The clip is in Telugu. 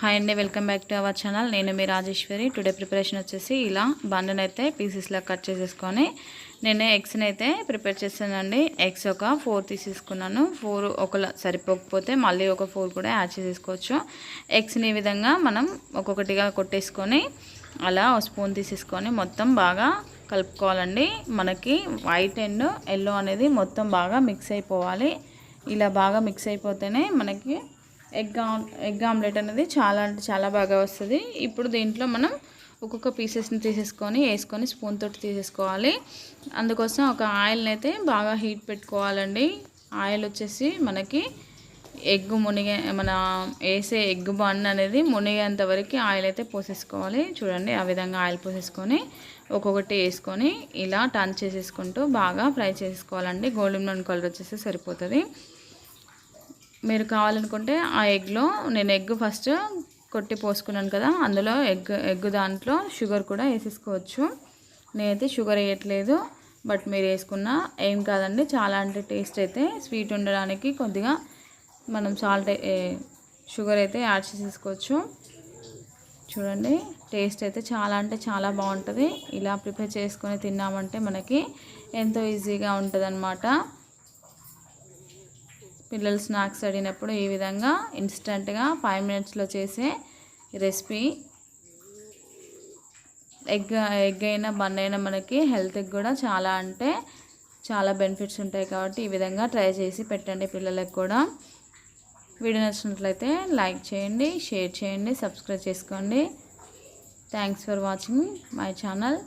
హాయ్ అండి, welcome back to our channel. నేను మీ రాజేశ్వరి. టుడే ప్రిపరేషన్ వచ్చేసి ఇలా బన్నుని అయితే పీసెస్లా కట్ చేసేసుకొని నేను ఎగ్స్ని అయితే ప్రిపేర్ చేస్తానండి. ఎగ్స్ ఒక 4 తీసేసుకున్నాను. 4 ఒకలా సరిపోకపోతే మళ్ళీ ఒక 4 కూడా యాడ్ చేసేసుకోవచ్చు. ఎగ్స్ని ఈ విధంగా మనం ఒక్కొక్కటిగా కొట్టేసుకొని అలా స్పూన్ తీసేసుకొని మొత్తం బాగా కలుపుకోవాలండి. మనకి వైట్ అండ్ ఎల్లో అనేది మొత్తం బాగా మిక్స్ అయిపోవాలి. ఇలా బాగా మిక్స్ అయిపోతేనే మనకి ఎగ్ ఆమ్లెట్ అనేది చాలా అంటే చాలా బాగా వస్తుంది. ఇప్పుడు దీంట్లో మనం ఒక్కొక్క పీసెస్ని తీసేసుకొని వేసుకొని స్పూన్ తోటి తీసేసుకోవాలి. అందుకోసం ఒక ఆయిల్ని అయితే బాగా హీట్ పెట్టుకోవాలండి. ఆయిల్ వచ్చేసి మనకి ఎగ్ మునిగే మన వేసే ఎగ్ బన్ అనేది మునిగేంత వరకు ఆయిల్ అయితే పోసేసుకోవాలి. చూడండి, ఆ విధంగా ఆయిల్ పోసేసుకొని ఒక్కొక్కటి వేసుకొని ఇలా టర్న్ చేసేసుకుంటూ బాగా ఫ్రై చేసుకోవాలండి. గోల్డెన్ బ్రౌన్ కలర్ వచ్చేసి సరిపోతుంది. మీరు కావాలనుకుంటే ఆ ఎగ్లో నేను ఎగ్ ఫస్ట్ కొట్టి పోసుకున్నాను కదా, అందులో ఎగ్ దాంట్లో షుగర్ కూడా వేసేసుకోవచ్చు. నేనైతే షుగర్ వేయట్లేదు, బట్ మీరు వేసుకున్నా ఏం కాదండి. చాలా అంటే టేస్ట్ అయితే స్వీట్ ఉండడానికి కొద్దిగా మనం షుగర్ అయితే యాడ్ చేసేసుకోవచ్చు. చూడండి, టేస్ట్ అయితే చాలా అంటే చాలా బాగుంటుంది. ఇలా ప్రిపేర్ చేసుకొని తిన్నామంటే మనకి ఎంతో ఈజీగా ఉంటుంది అన్నమాట. పిల్లలు స్నాక్స్ అడిగినప్పుడు ఈ విధంగా ఇన్స్టెంట్గా 5 మినిట్స్లో చేసే రెసిపీ. ఎగ్ అయినా బన్ అయినా మనకి హెల్త్కి కూడా చాలా అంటే చాలా బెనిఫిట్స్ ఉంటాయి. కాబట్టి ఈ విధంగా ట్రై చేసి పెట్టండి పిల్లలకు కూడా. వీడియో నచ్చినట్లయితే లైక్ చేయండి, షేర్ చేయండి, సబ్స్క్రైబ్ చేసుకోండి. Thanks for watching my channel.